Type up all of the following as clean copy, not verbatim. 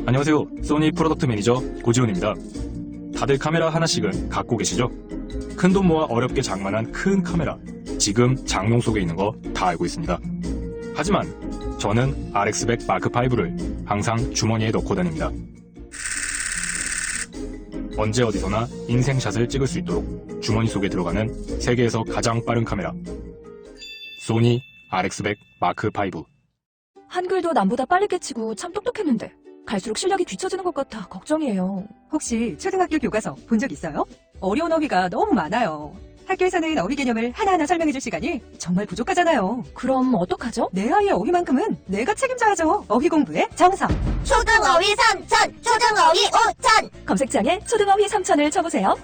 안녕하세요. 소니 프로덕트 매니저 고지훈입니다. 다들 카메라 하나씩은 갖고 계시죠? 큰돈 모아 어렵게 장만한 큰 카메라. 지금 장롱 속에 있는 거 다 알고 있습니다. 하지만 저는 RX100 마크5를 항상 주머니에 넣고 다닙니다. 언제 어디서나 인생샷을 찍을 수 있도록 주머니 속에 들어가는 세계에서 가장 빠른 카메라. 소니 RX100 마크5. 한글도 남보다 빨리 깨치고 참 똑똑했는데 갈수록 실력이 뒤처지는 것 같아 걱정이에요. 혹시 초등학교 교과서 본 적 있어요? 어려운 어휘가 너무 많아요. 학교에서는 어휘 개념을 하나하나 설명해줄 시간이 정말 부족하잖아요. 그럼 어떡하죠? 내 아이의 어휘만큼은 내가 책임져야죠. 어휘 공부의 정석. 초등어휘 3천, 초등어휘 5천. 검색창에 초등어휘 3천을 쳐보세요.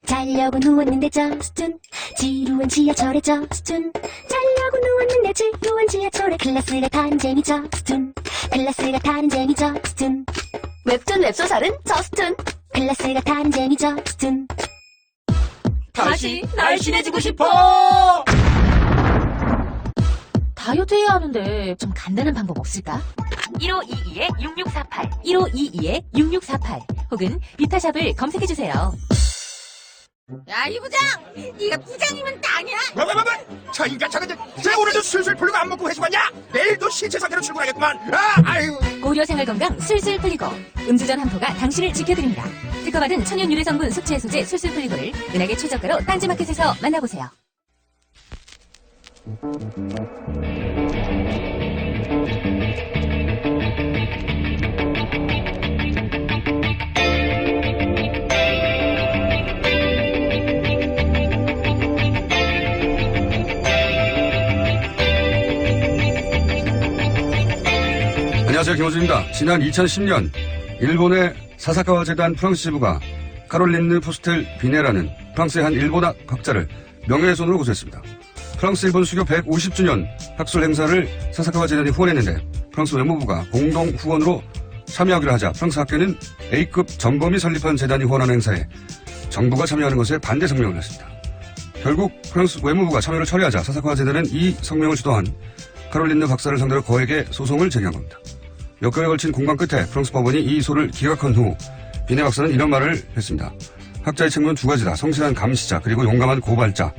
자려고 누웠는데 저스툰 지루한 지하철에 저스툰 자려고 누웠는데 지루한 지하철에 클래스가 타는 재미 저스툰 클래스가 타는 재미 저스툰 웹툰 웹소설은 저스툰 클래스가 타는 재미 저스툰 다시 날씬해지고 싶어. 다이어트 해야 하는데 좀 간단한 방법 없을까? 1522-6648 1522-6648 혹은 비타샵을 검색해주세요. 야, 이 부장! 네가 부장이면 땅이야! 뭐? 저 인간 저거 쟤 오늘도 술술 풀리고 안 먹고 회수 갔냐? 내일도 신체 상태로 출근하겠구만. 아유. 고려 생활건강 술술 풀리고 음주전 한포가 당신을 지켜드립니다. 특허받은 천연 유래 성분 숙취 해소제 술술 풀리고를 은하계 최저가로 딴지마켓에서 만나보세요. 안녕하세요. 김호준입니다. 지난 2010년 일본의 사사카와 재단 프랑스 지부가 카롤린느 포스텔 비네라는 프랑스의 한 일본학 학자를 명예훼손으로 고소했습니다. 프랑스 일본 수교 150주년 학술 행사를 사사카와 재단이 후원했는데 프랑스 외무부가 공동 후원으로 참여하기로 하자 프랑스 학계는 A급 전범이 설립한 재단이 후원하는 행사에 정부가 참여하는 것에 반대 성명을 냈습니다. 결국 프랑스 외무부가 참여를 처리하자 사사카와 재단은 이 성명을 주도한 카롤린느 박사를 상대로 거액의 소송을 제기한 겁니다. 몇 개월에 걸친 공방 끝에 프랑스 법원이 이 소를 기각한 후 비네 박사는 이런 말을 했습니다. 학자의 책무는 두 가지다. 성실한 감시자 그리고 용감한 고발자.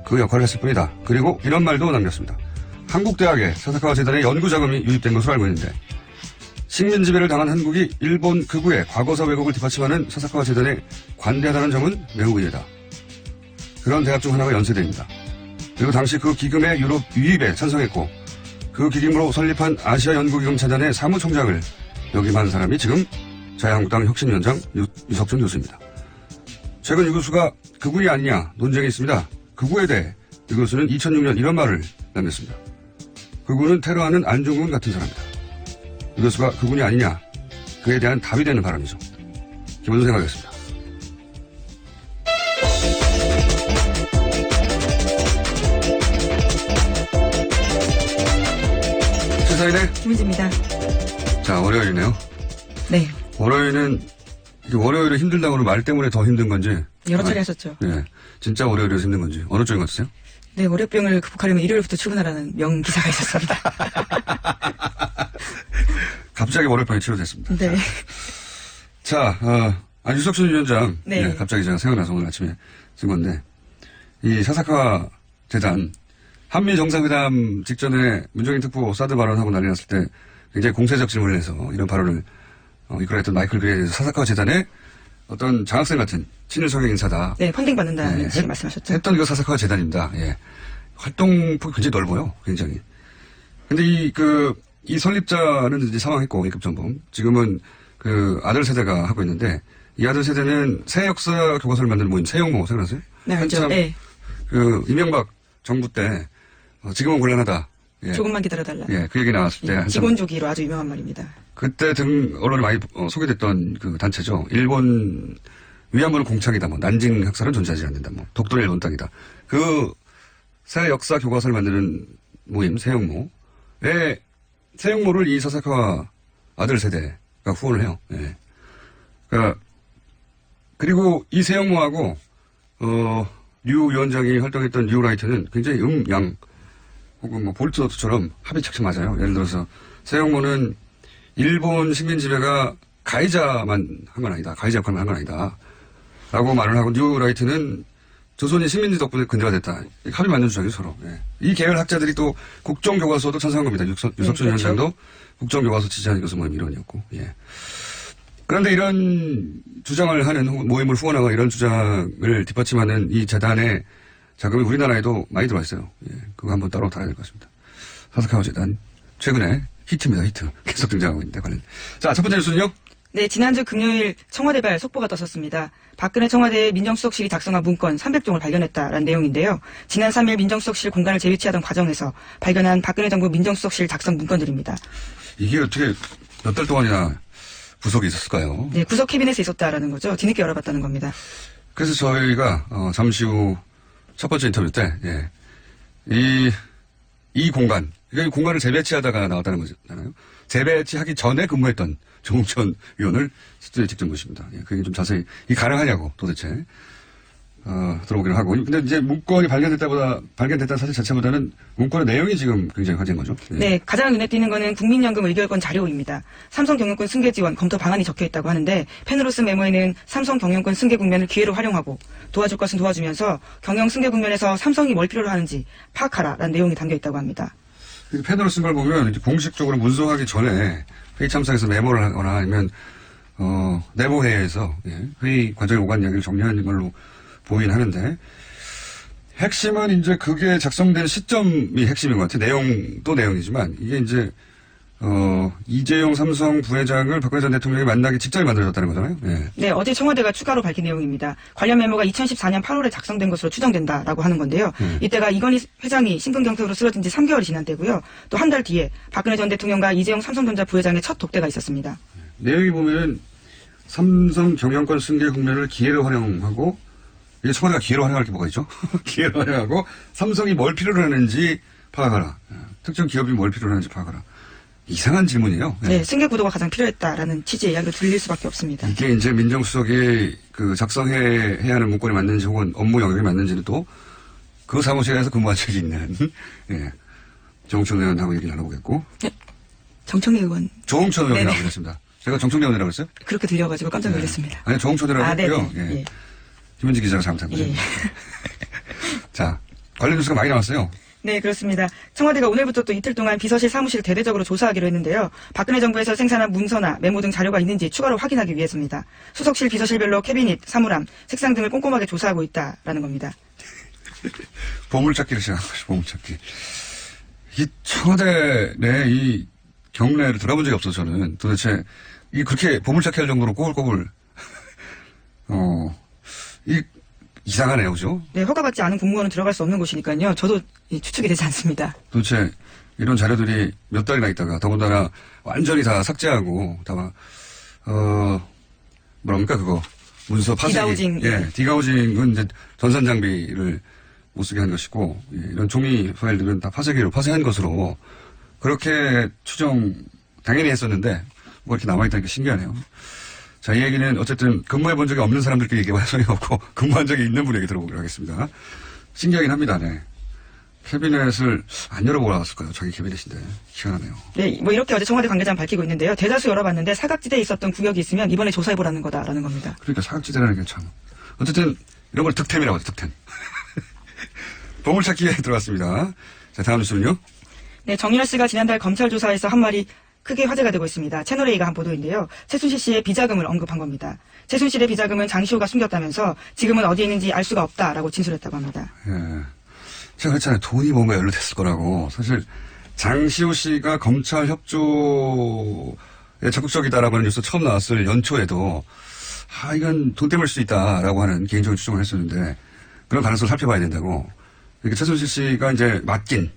그 역할을 했을 뿐이다. 그리고 이런 말도 남겼습니다. 한국대학에 사사카와 재단의 연구자금이 유입된 것으로 알고 있는데 식민지배를 당한 한국이 일본 극우의 과거사 왜곡을 뒷받침하는 사사카와 재단에 관대하다는 점은 매우 의외다. 그런 대학 중 하나가 연세대입니다. 그리고 당시 그 기금의 유럽 유입에 찬성했고 그 기금으로 설립한 아시아연구기금 재단의 사무총장을 역임한 사람이 지금 자유한국당 혁신위원장 유석준 교수입니다. 최근 유 교수가 극우이 아니냐 논쟁이 있습니다. 극우에 대해 유 교수는 2006년 이런 말을 남겼습니다. 극우는 테러하는 안중근 같은 사람이다. 유 교수가 극우이 아니냐 그에 대한 답이 되는 발언이죠. 김원준 생각이었습니다. 시사인의 김은지입니다. 자, 월요일이네요. 네. 월요일은 월요일이 힘들다고 하는 말 때문에 더 힘든 건지 여러 차례 하셨죠. 네, 진짜 월요일에서 힘든 건지 어느 쪽인 것 같으세요? 네, 월요병을 극복하려면 일요일부터 출근하라는 명기사가 있었습니다. 갑자기 월요병이 치료됐습니다. 네. 자, 유석준 위원장. 네. 네, 갑자기 제가 생각나서 오늘 아침에 쓴 건데 이 사사카 재단 한미 정상회담 직전에 문정인 특보 사드 발언하고 난리 났을 때 굉장히 공세적 질문을 해서 이런 발언을 이끌어냈던 마이클 그레이에 대해서 사사카와 재단의 어떤 장학생 같은 친일 성향 인사다. 네, 펀딩 받는다는 네, 말씀하셨죠. 했던 이거 사사카와 재단입니다. 예. 활동폭이 굉장히 넓어요. 굉장히. 근데 이 설립자는 이제 사망했고, A급 전범. 지금은 아들 세대가 하고 있는데, 이 아들 세대는 새 역사 교과서를 만드는 모임, 새용모, 생각나세요? 네, 알죠. 한참 네. 이명박 정부 때, 지금은 곤란하다. 예. 조금만 기다려달라. 예, 그 얘기 나왔을 때. 기본주기로 아주 유명한 말입니다. 그때 언론에 많이 소개됐던 그 단체죠. 일본 위안부는 공착이다. 난징 학살은 존재하지 않는다. 독도는 일본 땅이다. 새 역사 교과서를 만드는 모임, 새용모의 새용모를 이 사사카와 아들 세대가 후원을 해요. 예. 그리고 이 새용모하고 류 위원장이 활동했던 뉴라이트는 굉장히 양 혹은 뭐 볼트노트처럼 합의 착착 맞아요. 예를 들어서 세영모는 일본 식민 지배가 가해자만 한 건 아니다. 가해자 역할만 한 건 아니다. 라고 말을 하고 뉴라이트는 조선이 식민지 덕분에 근대화 됐다. 합의 맞는 주장이죠, 서로. 예. 이 계열 학자들이 또 국정교과서도 찬성한 겁니다. 유석준 그렇죠. 위원장도 국정교과서 지지하는 것은 뭐 이론이었고. 예. 그런데 이런 주장을 하는 모임을 후원하고 이런 주장을 뒷받침하는 이 재단의 자금이 우리나라에도 많이 들어와 있어요. 예. 그거 한번 따로 다뤄야 될 것 같습니다. 사사카와 재단. 최근에 히트입니다, 히트. 계속 등장하고 있는데, 관련. 자, 첫 번째 뉴스는요? 네, 지난주 금요일 청와대발 속보가 떴었습니다. 박근혜 청와대 민정수석실이 작성한 문건 300종을 발견했다라는 내용인데요. 지난 3일 민정수석실 공간을 재배치하던 과정에서 발견한 박근혜 정부 민정수석실 작성 문건들입니다. 이게 어떻게 몇 달 동안이나 구석에 있었을까요? 네, 구석 캐비넷에 있었다라는 거죠. 뒤늦게 열어봤다는 겁니다. 그래서 저희가 잠시 후 첫 번째 인터뷰 때 예. 이 공간, 그러니까 이 공간을 재배치하다가 나왔다는 거잖아요. 재배치하기 전에 근무했던 조홍천 의원을 스튜디오에 직접 모십니다. 예, 그게 좀 자세히 이 가능하냐고 도대체 들어보기로 하고. 근데 이제 문건이 발견됐다는 사실 자체보다는 문건의 내용이 지금 굉장히 화제인 거죠. 예. 네, 가장 눈에 띄는 거는 국민연금 의결권 자료입니다. 삼성경영권 승계 지원 검토 방안이 적혀 있다고 하는데 펜으로 쓴 메모에는 삼성경영권 승계 국면을 기회로 활용하고 도와줄 것은 도와주면서 경영 승계 국면에서 삼성이 뭘 필요로 하는지 파악하라라는 내용이 담겨 있다고 합니다. 펜으로 쓴 걸 보면 이제 공식적으로 문서하기 전에 회의 참석에서 메모를 하거나 아니면 내부회의에서 예, 회의 과정에 오간 이야기를 정리하는 걸로 보이긴 하는데 핵심은 이제 그게 작성된 시점이 핵심인 것 같아요. 내용도 내용이지만 이게 이제 이재용 삼성 부회장을 박근혜 전 대통령이 만나기 직전에 만들어졌다는 거잖아요. 예. 네, 어제 청와대가 추가로 밝힌 내용입니다. 관련 메모가 2014년 8월에 작성된 것으로 추정된다라고 하는 건데요. 이때가 이건희 회장이 심근경색으로 쓰러진 지 3개월이 지난 때고요. 또 한 달 뒤에 박근혜 전 대통령과 이재용 삼성전자 부회장의 첫 독대가 있었습니다. 내용이 보면 삼성 경영권 승계 국면을 기회로 활용하고 이게 청와대가 기회로 활용할 게 뭐가 있죠? 기회로 활용하고 삼성이 뭘 필요로 하는지 파악하라. 특정 기업이 뭘 필요로 하는지 파악하라. 이상한 질문이에요. 네, 승계 구도가 가장 필요했다라는 취지의 이야기로 들릴 수밖에 없습니다. 이게 이제 민정수석이 그 작성해야 하는 문건이 맞는지 혹은 업무 영역이 맞는지는 또 그 사무실에서 근무한 적이 있는 예. 정홍천 의원하고 얘기를 나눠보겠고. 네, 정청래 의원. 조홍천 의원이라고 네네. 그랬습니다. 제가 정청래 의원이라고 했어요? 그렇게 들려가지고 깜짝 놀랐습니다. 아니 정홍천 의원이라고 아, 했고요. 네네. 예. 예. 김은지 기자가 잘못한 거예요. 예. 자, 관련 뉴스가 많이 나왔어요. 네, 그렇습니다. 청와대가 오늘부터 또 이틀 동안 비서실 사무실을 대대적으로 조사하기로 했는데요. 박근혜 정부에서 생산한 문서나 메모 등 자료가 있는지 추가로 확인하기 위해서입니다. 수석실, 비서실별로 캐비닛, 사물함, 책상 등을 꼼꼼하게 조사하고 있다라는 겁니다. 보물찾기를 시작한 것이 보물찾기. 이 청와대 내 이 경례를 들어본 적이 없어서 저는 도대체 이 그렇게 보물찾기 할 정도로 꼬불꼬불 이상하네요, 그죠? 네, 허가받지 않은 공무원은 들어갈 수 없는 곳이니까요. 저도 추측이 되지 않습니다. 도대체 이런 자료들이 몇 달이나 있다가 더군다나 완전히 다 삭제하고 다 뭐랍니까 그거 문서 파쇄기. 디가우징. 예, 디가우징은 이제 전산 장비를 못 쓰게 한 것이고 예, 이런 종이 파일들은 다 파쇄기로 파쇄한 것으로 그렇게 추정 당연히 했었는데 뭐 이렇게 남아있다는 게 신기하네요. 자, 이 얘기는 어쨌든 근무해 본 적이 없는 사람들끼리 얘기해봐야 소용이 없고 근무한 적이 있는 분에게 들어보기로 하겠습니다. 신기하긴 합니다. 네. 캐비넷을 안 열어보았을까요? 자기 캐비넷인데. 희한하네요. 네, 뭐 이렇게 어제 청와대 관계자는 밝히고 있는데요. 대다수 열어봤는데 사각지대에 있었던 구역이 있으면 이번에 조사해보라는 거다라는 겁니다. 그러니까 사각지대라는 게 참. 어쨌든 이런 걸 득템이라고 하죠. 득템. 보물찾기에 들어갔습니다. 자, 다음 뉴스는요. 네, 정윤아 씨가 지난달 검찰 조사에서 한 말이 크게 화제가 되고 있습니다. 채널A가 한 보도인데요. 최순실 씨의 비자금을 언급한 겁니다. 최순실의 비자금은 장시호가 숨겼다면서 지금은 어디에 있는지 알 수가 없다라고 진술했다고 합니다. 예. 제가 그랬잖아요. 돈이 뭔가 연루됐을 거라고. 사실 장시호 씨가 검찰 협조에 적극적이다라고 하는 뉴스 처음 나왔을 연초에도 이건 돈 때문일 수 있다라고 하는 개인적인 추정을 했었는데 그런 가능성을 살펴봐야 된다고. 그러니까 최순실 씨가 이제 맡긴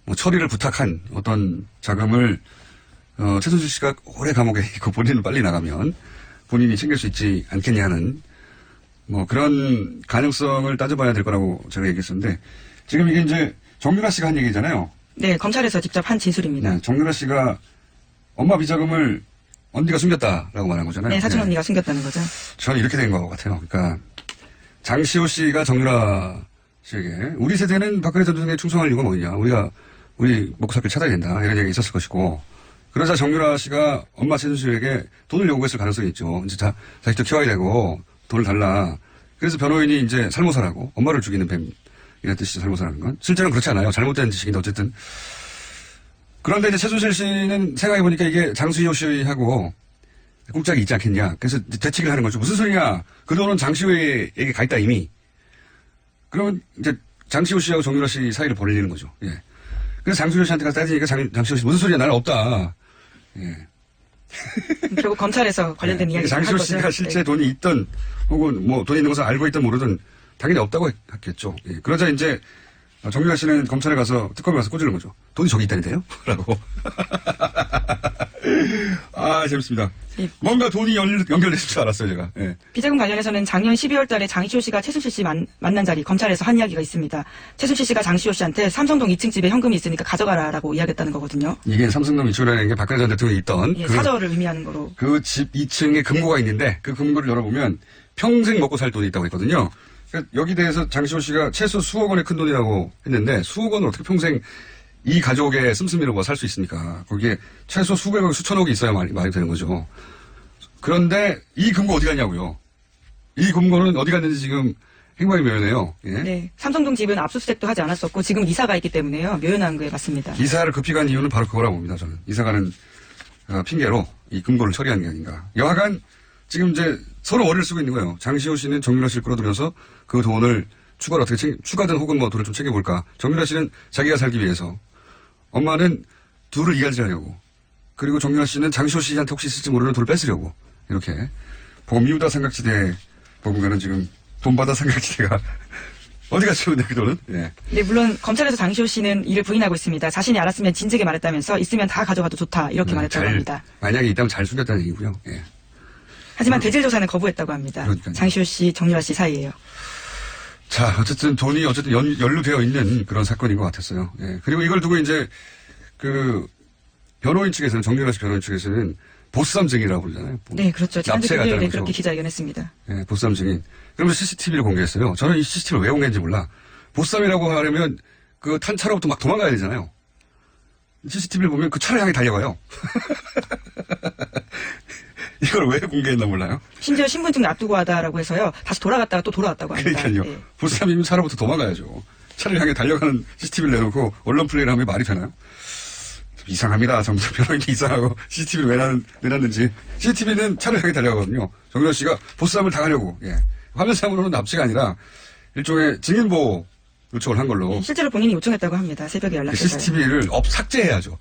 뭐 처리를 부탁한 어떤 자금을 최순실 씨가 오래 감옥에 있고 본인은 빨리 나가면 본인이 챙길 수 있지 않겠냐 하는 뭐 그런 가능성을 따져봐야 될 거라고 제가 얘기했었는데 지금 이게 이제 정윤아 씨가 한 얘기잖아요. 네, 검찰에서 직접 한 진술입니다. 네, 정윤아 씨가 엄마 비자금을 언니가 숨겼다라고 말한 거잖아요. 네, 사촌 네. 언니가 숨겼다는 거죠. 저는 이렇게 된 것 같아요. 그러니까 장시호 씨가 정윤아 씨에게 우리 세대는 박근혜 전 대통령에 충성할 이유가 뭐냐. 우리 먹고 살 길 찾아야 된다. 이런 얘기가 있었을 것이고. 그러자 정유라 씨가 엄마 최순실에게 돈을 요구했을 가능성이 있죠. 이제 자식도 키워야 되고 돈을 달라. 그래서 변호인이 이제 살모사라고 엄마를 죽이는 뱀 이런 뜻이 살모사라는 건 실제로는 그렇지 않아요. 잘못된 지식인데 어쨌든. 그런데 이제 최순실 씨는 생각해보니까 이게 장수효 씨하고 꿍짝이 있지 않겠냐. 그래서 대책을 하는 거죠. 무슨 소리냐. 그 돈은 장시호에게 가 있다 이미. 그러면 이제 장시호 씨하고 정유라 씨 사이를 벌리는 거죠. 예. 그래서 장시호 씨한테 가서 따지니까 장시호 씨 무슨 소리야. 나는 없다. 예. 결국 검찰에서 관련된 예. 이야기를 할 장시호 거죠. 씨가 실제 네. 돈이 있던 혹은 뭐 돈이 있는 것을 알고 있든 모르든 당연히 없다고 했겠죠. 예. 그러자 이제 정유라 씨는 검찰에 가서 특검에 가서 꼬지는 거죠. 돈이 저기 있다는데요? 라고. 아, 재밌습니다. 예. 뭔가 돈이 연결됐을 줄 알았어요, 제가. 예. 비자금 관련해서는 작년 12월 달에 장시호 씨가 최순실 씨 만난 자리 검찰에서 한 이야기가 있습니다. 최순실 씨가 장시호 씨한테 삼성동 2층 집에 현금이 있으니까 가져가라라고 이야기했다는 거거든요. 이게 삼성동 이촌이라는 게 박근혜 전 대통령이 있던 예, 사저를 의미하는 거로. 그 집 2층에 금고가 있는데 그 금고를 열어보면 평생 먹고 살 돈이 있다고 했거든요. 그러니까 여기 대해서 장시호 씨가 최소 수억 원의 큰 돈이라고 했는데 수억 원을 어떻게 평생 이 가족의 씀씀이로 살 수 있습니까? 거기에 최소 수백억, 수천억이 있어야 말이 되는 거죠. 그런데 이 금고 어디 갔냐고요. 이 금고는 어디 갔는지 지금 행방이 묘연해요. 예? 네. 삼성동 집은 압수수색도 하지 않았었고 지금 이사가 있기 때문에요. 묘연한 거에 맞습니다. 이사를 급히 간 이유는 바로 그거라고 봅니다. 저는 이사가는 핑계로 이 금고를 처리한 게 아닌가. 여하간 지금 이제 서로 어리를 쓰고 있는 거예요. 장시호 씨는 정유라 씨를 끌어들여서 그 돈을 추가로 어떻게 추가든 혹은 뭐 돈을 좀 챙겨볼까. 정유라 씨는 자기가 살기 위해서, 엄마는 둘을 이간질하려고, 그리고 정유라 씨는 장시호 씨한테 혹시 있을지 모르는 돈을 뺏으려고. 이렇게 보미우다 삼각지대 보면은 지금 돈바다 삼각지대가 어디 갔죠, 근데 그 돈은? 예. 네, 물론 검찰에서 장시호 씨는 이를 부인하고 있습니다. 자신이 알았으면 진즉에 말했다면서 있으면 다 가져가도 좋다 이렇게 말했다고 합니다. 만약에 있다면 잘 숨겼다는 얘기고요. 예. 하지만 대질 조사는 거부했다고 합니다. 그러니까요. 장시호 씨, 정유라 씨 사이에요. 자, 어쨌든 돈이 연루되어 있는 그런 사건인 것 같았어요. 예. 그리고 이걸 두고 이제 그 변호인 측에서는, 정유라 씨 변호인 측에서는 보쌈 증인이라고 부르잖아요. 네, 그렇죠. 지난주 납치해 금요일에 갔다는 그렇게 거죠. 기자회견했습니다. 예, 보쌈 증인. 그러면서 CCTV를 공개했어요. 저는 이 CCTV를 왜 공개했는지 몰라. 보쌈이라고 하려면 그 탄 차로부터 막 도망가야 되잖아요. CCTV를 보면 그 차를 향해 달려가요. 이걸 왜 공개했나 몰라요. 심지어 신분증 놔두고 하다라고 해서요. 다시 돌아갔다가 또 돌아왔다고 합니다. 그러니까요. 예. 보쌈이면 차로부터 도망가야죠. 차를 향해 달려가는 CCTV를 내놓고 언론 플레이를 하면 말이 되나요? 좀 이상합니다. 정부장 변호인이 이상하고 CCTV를 왜 내놨는지. CCTV는 차를 향해 달려가거든요. 정유라 씨가 보쌈을 당하려고. 예. 화면상으로는 납치가 아니라 일종의 증인보호 요청을 한 걸로. 실제로 본인이 요청했다고 합니다. 새벽에 연락해서. CCTV를 삭제해야죠.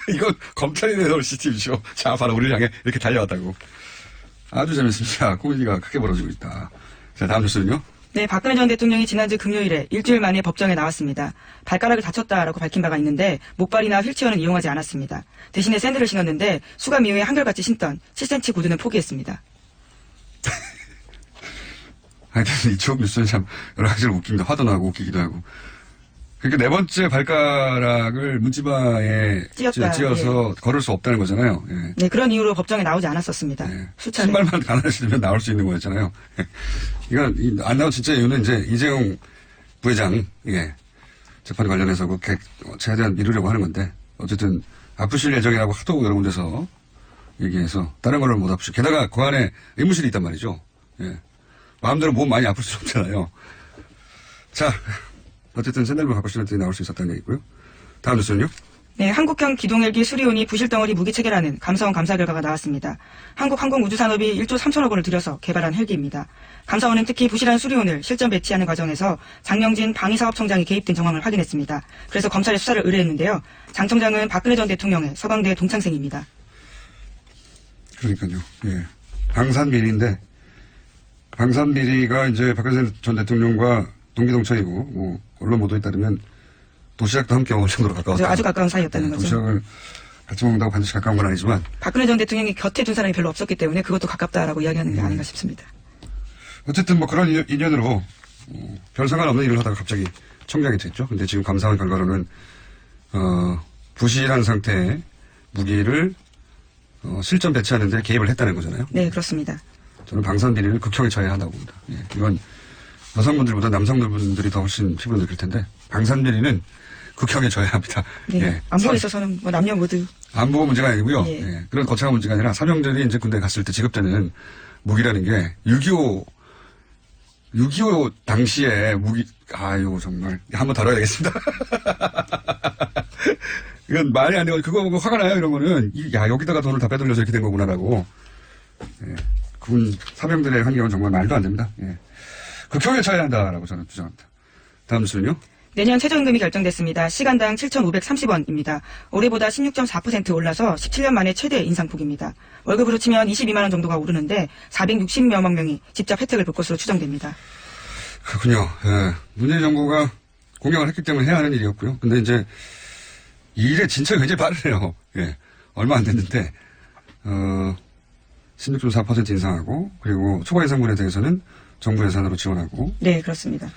이거 검찰이 내놓을 CCTV죠. 자, 바로 우리를 향해 이렇게 달려왔다고. 아주 재밌습니다. 코미디가 크게 벌어지고 있다. 자, 다음 뉴스는요. 네, 박근혜 전 대통령이 지난주 금요일에 일주일 만에 법정에 나왔습니다. 발가락을 다쳤다라고 밝힌 바가 있는데 목발이나 휠체어는 이용하지 않았습니다. 대신에 샌들을 신었는데 수감 이후에 한결같이 신던 7cm 구두는 포기했습니다. 하여튼 이쪽 뉴스는 참 여러 가지로 웃깁니다. 화도 나고 웃기기도 하고. 그러니까 네 번째 발가락을 문지바에 찧어서 걸을 수 없다는 거잖아요. 예. 네, 그런 이유로 법정에 나오지 않았었습니다. 예. 수차례. 신발만 가난하시면 나올 수 있는 거였잖아요. 예. 이건 안 나온 진짜 이유는 이제 이재용 부회장, 예. 재판 관련해서 그 최대한 미루려고 하는 건데, 어쨌든 아프실 예정이라고 하도 여러 군데서 얘기해서 다른 걸로 못 아프시고, 게다가 그 안에 의무실이 있단 말이죠. 예. 마음대로 몸 많이 아플 수 없잖아요. 자, 어쨌든 샌들만 갖고 신었더니 나올 수 있었다는 얘기고요. 다음 뉴스는요. 네, 한국형 기동헬기 수리온이 부실덩어리 무기 체계라는 감사원 감사 결과가 나왔습니다. 한국항공우주산업이 1조 3천억 원을 들여서 개발한 헬기입니다. 감사원은 특히 부실한 수리온을 실전 배치하는 과정에서 장명진 방위사업청장이 개입된 정황을 확인했습니다. 그래서 검찰에 수사를 의뢰했는데요. 장 청장은 박근혜 전 대통령의 서강대 동창생입니다. 그러니까요. 예. 방산비리인데, 방산비리가 이제 박근혜 전 대통령과 동기동창이고, 뭐, 언론 보도에 따르면 도시락도 함께 먹을 정도로 가까웠다. 아주 가까운 사이였다는 거죠. 도시락을 같이 먹는다고 반드시 가까운 건 아니지만. 박근혜 전 대통령이 곁에 둔 사람이 별로 없었기 때문에 그것도 가깝다라고 이야기하는 게 아닌가 싶습니다. 어쨌든 뭐 그런 인연으로 별 상관없는 일을 하다가 갑자기 청장이 됐죠. 근데 지금 감사원 결과로는 부실한 상태의 무기를 실전 배치하는 데 개입을 했다는 거잖아요. 네, 그렇습니다. 저는 방산비리를 극형에 처해야 한다고 봅니다. 예, 이건 여성분들보다 남성분들이 더 훨씬 피부를 느낄 텐데 방산비리는 극형에 져야 합니다. 네. 예. 안보에 있어서는 뭐 남녀 모두. 안보가 문제가 아니고요. 예. 예. 그런 거창한 문제가 아니라 사병들이 이제 군대 갔을 때 지급되는 무기라는 게 6.25 당시에 무기, 아유, 정말. 한번 다뤄야 되겠습니다. 이건 말이 안 되고, 그거 보고 화가 나요, 이런 거는. 야, 여기다가 돈을 다 빼돌려서 이렇게 된 거구나라고. 예. 군 사병들의 환경은 정말 말도 안 됩니다. 예. 극형에 처해야 한다라고 저는 주장합니다. 다음 뉴스는요? 내년 최저임금이 결정됐습니다. 시간당 7,530원입니다. 올해보다 16.4% 올라서 17년 만에 최대 인상폭입니다. 월급으로 치면 22만 원 정도가 오르는데 460여만 명이 직접 혜택을 볼 것으로 추정됩니다. 그렇군요. 예. 문재인 정부가 공약을 했기 때문에 해야 하는 일이었고요. 근데 이제 이 일의 진척이 굉장히 빠르네요. 예. 얼마 안 됐는데 16.4% 인상하고 그리고 초과 인상분에 대해서는 정부 예산으로 지원하고 네, 그렇습니다.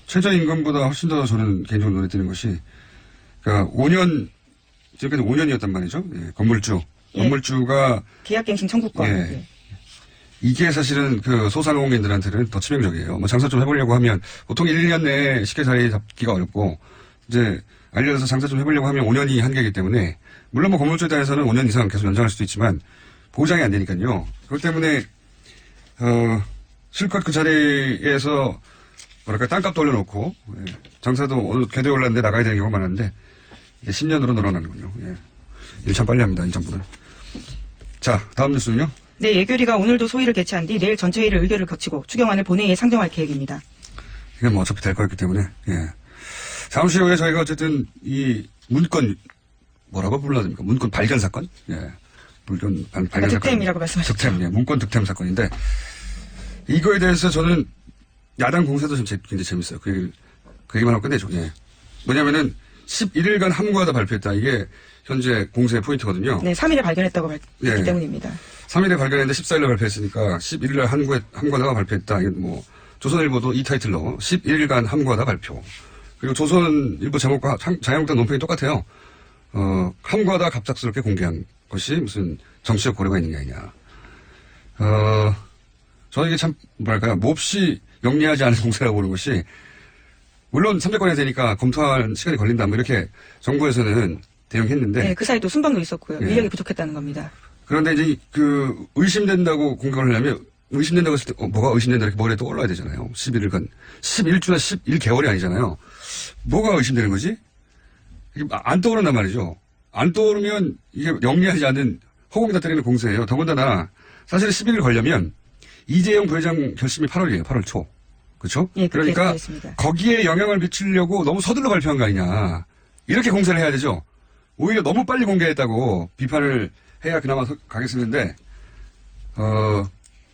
최저임금보다 훨씬 더 저는 개인적으로 눈에 띄는 것이 그러니까 5년 지금까지 5년이었단 말이죠. 예. 건물주가 계약갱신 청구권. 예. 네. 이게 사실은 그 소상공인들한테는 더 치명적이에요. 뭐 장사 좀 해보려고 하면 보통 1년 내에 쉽게 자리 잡기가 어렵고 이제 알려져서 장사 좀 해보려고 하면 5년이 한계이기 때문에 물론 뭐 건물주에 대해서는 5년 이상 계속 연장할 수도 있지만 보장이 안 되니까요. 그것 때문에 실컷 그 자리에서 뭐랄까 땅값도 올려놓고 예. 장사도 어느 궤도에 올랐는데 나가야 되는 경우가 많았는데 이제 10년으로 늘어나는군요. 예. 일 참 빨리 합니다. 이 정부는. 자, 다음 뉴스는요. 네, 예결위가 오늘도 소위를 개최한 뒤 내일 전체회의를 의결을 거치고 추경안을 본회의에 상정할 계획입니다. 이게 뭐 어차피 될 거였기 때문에 예. 잠시 후에 저희가 어쨌든 이 문건 뭐라고 불러야 됩니까? 문건 발견 사건? 예. 문건 발견 사건. 득템이라고 말씀하셨죠. 득템, 예. 문건 득템 사건인데 이거에 대해서 저는 야당 공세도 좀 굉장히 재밌어요. 그 얘기만 하고 끝내죠. 예. 뭐냐면은 11일간 함구하다 발표했다. 이게 현재 공세의 포인트거든요. 네, 3일에 발견했다고 했기 예. 때문입니다. 3일에 발견했는데 14일에 발표했으니까 11일날 함구하다가 발표했다. 이게 뭐 조선일보도 이 타이틀로 11일간 함구하다 발표. 그리고 조선일보 제목과 자유한국당 논평이 똑같아요. 함구하다 갑작스럽게 공개한 것이 무슨 정치적 고려가 있는 게 아니냐. 저는 이게 참 뭐랄까요. 몹시 영리하지 않은 공세라고 보는 것이 물론 300건이 되니까 검토할 시간이 걸린다. 뭐 이렇게 정부에서는 대응했는데 네, 그 사이 또 순방도 있었고요. 예. 인력이 부족했다는 겁니다. 그런데 이제 그 의심된다고 공격을 하려면 의심된다고 했을 때 뭐가 의심된다 이렇게 머리에 떠올라야 되잖아요. 11일간 11주나 11개월이 아니잖아요. 뭐가 의심되는 거지? 이게 안 떠오른단 말이죠. 안 떠오르면 이게 영리하지 않은 허공에다 때리는 공세예요. 더군다나 사실은 11일 걸려면 이재용 부회장 결심이 8월이에요. 8월 초. 그렇죠? 예, 그러니까 그렇습니다. 거기에 영향을 미치려고 너무 서둘러 발표한 거 아니냐. 이렇게 공세를 해야 되죠. 오히려 너무 빨리 공개했다고 비판을 해야 그나마 가겠었는데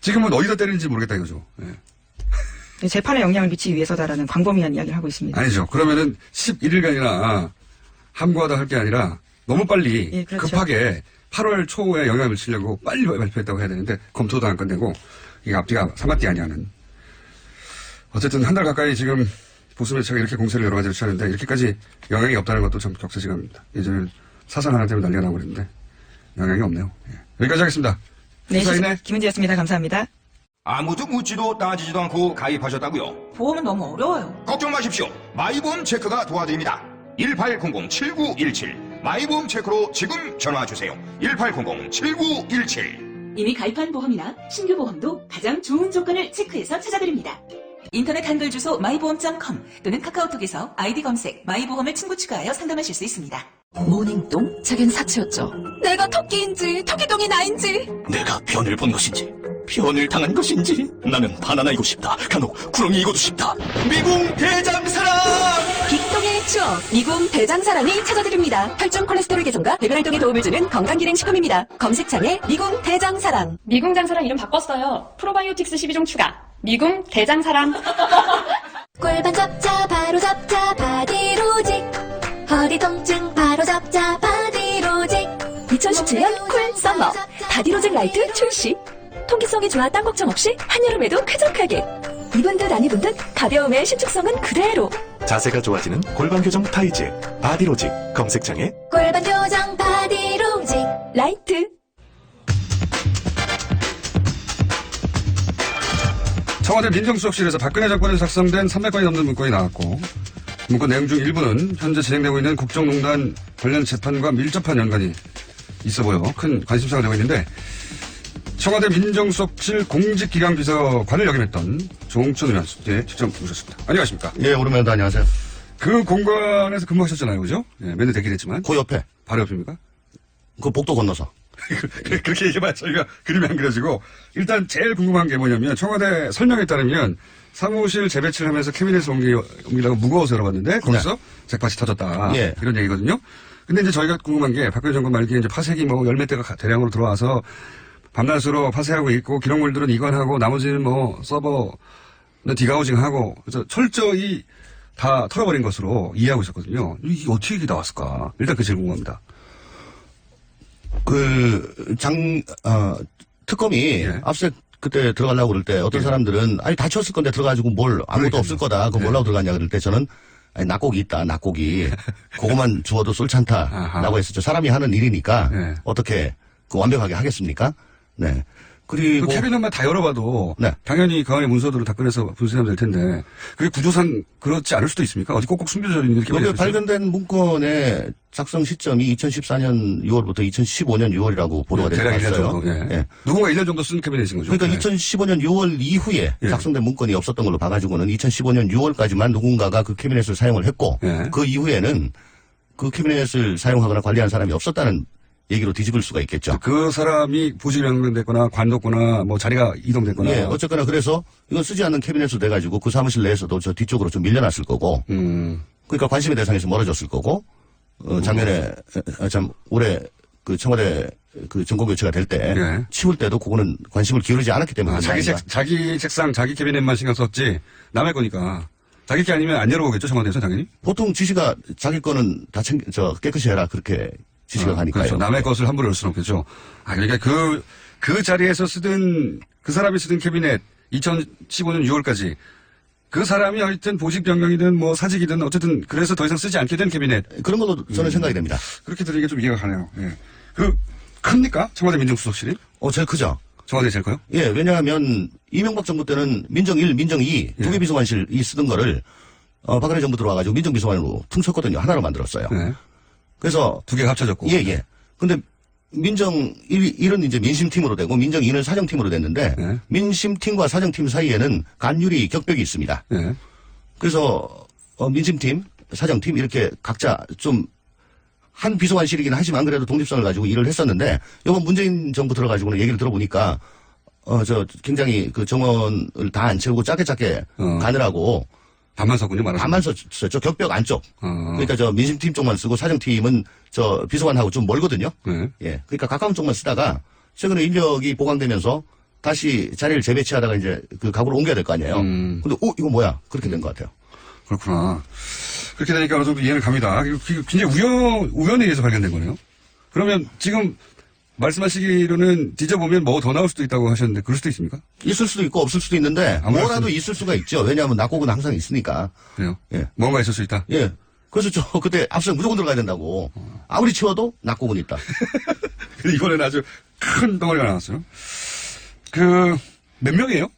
지금은 어디다 때리는지 모르겠다 이거죠. 예. 네, 재판에 영향을 미치기 위해서다라는 광범위한 이야기를 하고 있습니다. 아니죠. 그러면은 11일간이나 함구하다 할 게 아니라 너무 빨리 예, 그렇죠. 급하게 8월 초에 영향을 미치려고 빨리 발표했다고 해야 되는데 검토도 안 끝내고 이게 앞뒤가 삼합디 아니하는. 어쨌든 한 달 가까이 지금 보수매체가 이렇게 공세를 여러 가지로 취하는데 이렇게까지 영향이 없다는 것도 참 격세지감입니다. 예전에는 사상 하나 때문에 난리가 나고 그랬는데 영향이 없네요. 예. 여기까지 하겠습니다. 네, 시사인의 김은지였습니다. 감사합니다. 아무도 묻지도 따지지도 않고 가입하셨다고요? 보험은 너무 어려워요. 걱정 마십시오. 마이보험 체크가 도와드립니다. 1800-7917 마이보험 체크로 지금 전화주세요. 1800-7917 이미 가입한 보험이나 신규 보험도 가장 좋은 조건을 체크해서 찾아드립니다. 인터넷 한글 주소 마이보험.com 또는 카카오톡에서 아이디 검색 마이보험을 친구 추가하여 상담하실 수 있습니다. 모닝똥? 제겐 사치였죠. 내가 토끼인지 토끼똥이 나인지 내가 변을 본 것인지 변을 당한 것인지 나는 바나나이고 싶다. 간혹 구렁이이고도 싶다. 미궁 대장사랑. 빅똥의 추억 미궁 대장사랑이 찾아드립니다. 혈중 콜레스테롤 개선과 배변 활동에 도움을 주는 건강기능 식품입니다. 검색창에 미궁 대장사랑. 미궁 장사랑 이름 바꿨어요. 프로바이오틱스 12종 추가. 미궁 대장사랑. 골반 잡자 바로 잡자 바디로직 허리 통증 바로 잡자 바디로직 2017년 쿨 썸머 바디로직 라이트 출시. 통기성이 좋아 땀 걱정 없이 한여름에도 쾌적하게. 입은 듯 안 입은 듯 가벼움의 신축성은 그대로. 자세가 좋아지는 골반 교정 타이즈 바디로직 검색창에 골반 교정 바디로직 라이트. 청와대 민정수석실에서 박근혜 정권에 작성된 300건이 넘는 문건이 나왔고 문건 내용 중 일부는 현재 진행되고 있는 국정농단 관련 재판과 밀접한 연관이 있어 보여 큰 관심사가 되고 있는데 청와대 민정수석실 공직기강비서관을 역임했던 조홍천 의원께 직접 모셨습니다. 안녕하십니까? 예, 오랜만에 안녕하세요. 그 공간에서 근무하셨잖아요, 그죠? 예, 몇 년 되긴 했지만. 그 옆에. 바로 옆입니까? 그 복도 건너서. 그렇게 얘기해봐야 저희가 그림이 안 그려지고 일단 제일 궁금한 게 뭐냐면 청와대 설명에 따르면 사무실 재배치를 하면서 캐비넷을 옮기려고 무거워서 열어봤는데 거기서 잭팟이 터졌다. 예. 이런 얘기거든요. 근데 이제 저희가 궁금한 게 박근혜 정권 말기에 이제 파쇄기 뭐 열몇 대가 대량으로 들어와서 밤낮으로 파쇄하고 있고 기록물들은 이관하고 나머지는 뭐 서버는 디가우징하고 그래서 철저히 다 털어버린 것으로 이해하고 있었거든요. 이게 어떻게 이렇게 나왔을까? 일단 그게 제일 궁금합니다. 특검이 압수수색 그때 들어가려고 그럴 때 어떤 사람들은 아니 다 치웠을 건데 들어가지고 뭘 아무것도 없을 거다. 그거 뭐라고 들어갔냐 그럴 때 저는 아니 낙곡이 있다. 낙곡이. 그거만 주워도 쏠찬다라고 했었죠. 사람이 하는 일이니까 어떻게 그 완벽하게 하겠습니까? 네. 그리고 그 캐비넷만 다 열어봐도 당연히 그 안에 문서들을 다 꺼내서 분석하면 될 텐데 그게 구조상 그렇지 않을 수도 있습니까? 어디 꼭꼭 숨겨져 있는 게 여기 발견된 문건의 작성 시점이 2014년 6월부터 2015년 6월이라고 보도가 되어 있어요. 예. 누군가 1년 정도 쓴 캐비넷인 거죠. 그러니까 2015년 6월 이후에 작성된 문건이 없었던 걸로 봐가지고는 2015년 6월까지만 누군가가 그 캐비넷을 사용을 했고 그 이후에는 그 캐비넷을 사용하거나 관리한 사람이 없었다는 얘기로 뒤집을 수가 있겠죠. 그 사람이 보직이 변경됐거나 관뒀거나 뭐 자리가 이동됐거나. 예, 어쨌거나 그래서 이건 쓰지 않는 캐비넷을 돼가지고 그 사무실 내에서도 저 뒤쪽으로 좀 밀려났을 거고. 그러니까 관심의 대상에서 멀어졌을 거고. 작년에 참 올해 그 청와대 그 정권 교체가 될 때 치울 때도 그거는 관심을 기울이지 않았기 때문에. 자기 책상, 자기 캐비넷만 신경 썼지 남의 거니까. 자기 게 아니면 안 열어보겠죠, 청와대에서 당연히? 보통 지시가 자기 거는 다 깨끗이 해라 그렇게. 지시가 가니까요. 그렇죠. 남의 것을 함부로 열 수는 없겠죠. 그러니까 그 자리에서 쓰던, 그 사람이 쓰던 캐비넷 2015년 6월까지 그 사람이 하여튼 보직 변경이든 뭐 사직이든 어쨌든 그래서 더 이상 쓰지 않게 된 캐비넷. 그런 걸로 저는 생각이 됩니다. 그렇게 들으니까 좀 이해가 가네요. 예. 큽니까? 청와대 민정수석실이? 제일 크죠. 청와대 제일 커요? 예, 왜냐하면 이명박 정부 때는 민정 1, 민정 2 두 개 비서관실이 쓰던 거를 박근혜 정부 들어와가지고 민정비서관으로 퉁쳤거든요. 하나로 만들었어요. 그래서 두 개가 합쳐졌고. 예. 근데 민정 1은 이제 민심팀으로 되고 민정 2는 사정팀으로 됐는데 민심팀과 사정팀 사이에는 간율이 격벽이 있습니다. 그래서 민심팀, 사정팀 이렇게 각자 좀 한 비서관실이긴 하지만 그래도 독립성을 가지고 일을 했었는데 이번 문재인 정부 들어가지고는 얘기를 들어보니까 굉장히 그 정원을 다 안 채우고 짧게 가느라고 반만 썼군요, 말하자면. 반만 썼죠. 격벽 안쪽. 그러니까 민심팀 쪽만 쓰고 사정팀은 비서관하고 좀 멀거든요. 예. 그러니까 가까운 쪽만 쓰다가 최근에 인력이 보강되면서 다시 자리를 재배치하다가 이제 그 각으로 옮겨야 될 거 아니에요. 근데 이거 뭐야? 그렇게 된 것 같아요. 그렇구나. 그렇게 되니까 어느 정도 이해는 갑니다. 굉장히 우연에 의해서 발견된 거네요. 그러면 지금 말씀하시기로는 뒤져보면 뭐 더 나올 수도 있다고 하셨는데 그럴 수도 있습니까? 있을 수도 있고 없을 수도 있는데 뭐라도 있을 수가 있죠. 왜냐하면 낙곡은 항상 있으니까. 그래요? 예. 뭔가 있을 수 있다? 예. 그래서 그때 압수수색 무조건 들어가야 된다고. 아무리 치워도 낙곡은 있다. 이번에는 아주 큰 덩어리가 나왔어요. 몇 명이에요?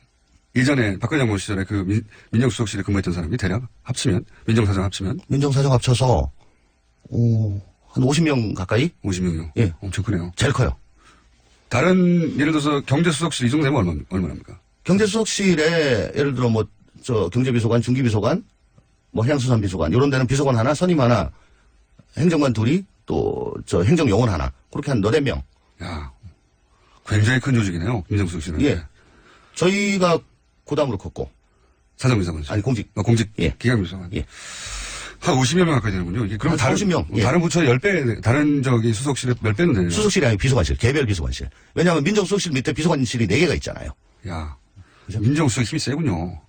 예전에 박근혜 정부 시절에 민정수석실에 근무했던 사람이 대략 합치면 민정사정 합치면 민정사정 합쳐서 한 50명 가까이? 50명이요? 예. 엄청 크네요. 제일 커요. 다른 예를 들어서 경제수석실 이 정도 되면 얼마입니까? 경제수석실에 예를 들어 경제비서관, 중기비서관, 해양수산비서관 이런 데는 비서관 하나, 선임 하나, 행정관 둘이 또 행정요원 하나 그렇게 한 너댓 명. 야, 굉장히 큰 조직이네요. 민정수석실은. 예. 저희가 고담으로 컸고. 사정비서관. 아니 공직. 예. 기강비서관. 예. 한 50명 가까이 되는군요. 그럼 다른 50명. 예. 다른 부처 10배, 다른 수석실에 10배는 되네요. 수석실이 아니고 비서관실, 개별 비서관실. 왜냐하면 민정수석실 밑에 비서관실이 4개가 있잖아요. 야, 민정수석 힘이 세군요.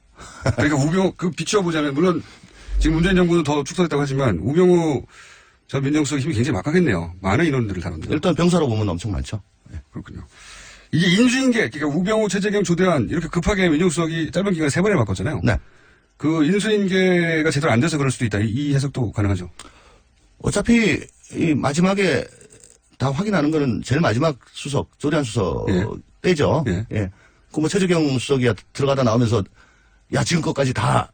그러니까 비추어보자면, 물론, 지금 문재인 정부는 더 축소됐다고 하지만, 우병우 민정수석 힘이 굉장히 막강했네요. 많은 인원들을 다뤘는데. 일단 병사로 보면 엄청 많죠. 네, 그렇군요. 이게 인수인계, 그러니까 우병우, 최재경, 조대환, 이렇게 급하게 민정수석이 짧은 기간에 3번에 바꿨잖아요. 네. 그 인수인계가 제대로 안 돼서 그럴 수도 있다. 이 해석도 가능하죠. 어차피 이 마지막에 다 확인하는 거는 제일 마지막 수석, 조대환 수석 때죠. 예. 예. 그 뭐 최재경 수석이 들어가다 나오면서 야 지금 것까지 다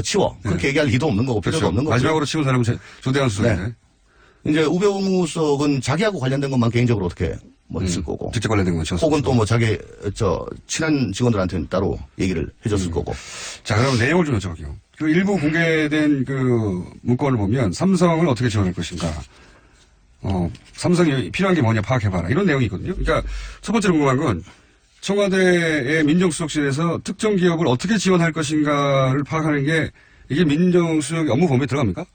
치워. 그렇게 얘기할 리도 없는 거고 필요도 없는 거고. 마지막으로 치운 사람은 조대환 수석인데. 네. 이제 우병우 수석은 자기하고 관련된 것만 개인적으로 어떻게 뭐 했을 거고. 직접 관련된 건 혹은 또 뭐 자기 친한 직원들한테는 따로 얘기를 해줬을 거고. 자, 그럼 내용을 좀 여쭤볼게요. 그 일부 공개된 그 문건을 보면 삼성을 어떻게 지원할 것인가. 삼성이 필요한 게 뭐냐 파악해봐라. 이런 내용이 있거든요. 그러니까 첫 번째로 궁금한 건 청와대의 민정수석실에서 특정 기업을 어떻게 지원할 것인가를 파악하는 게 이게 민정수석 업무 범위에 들어갑니까?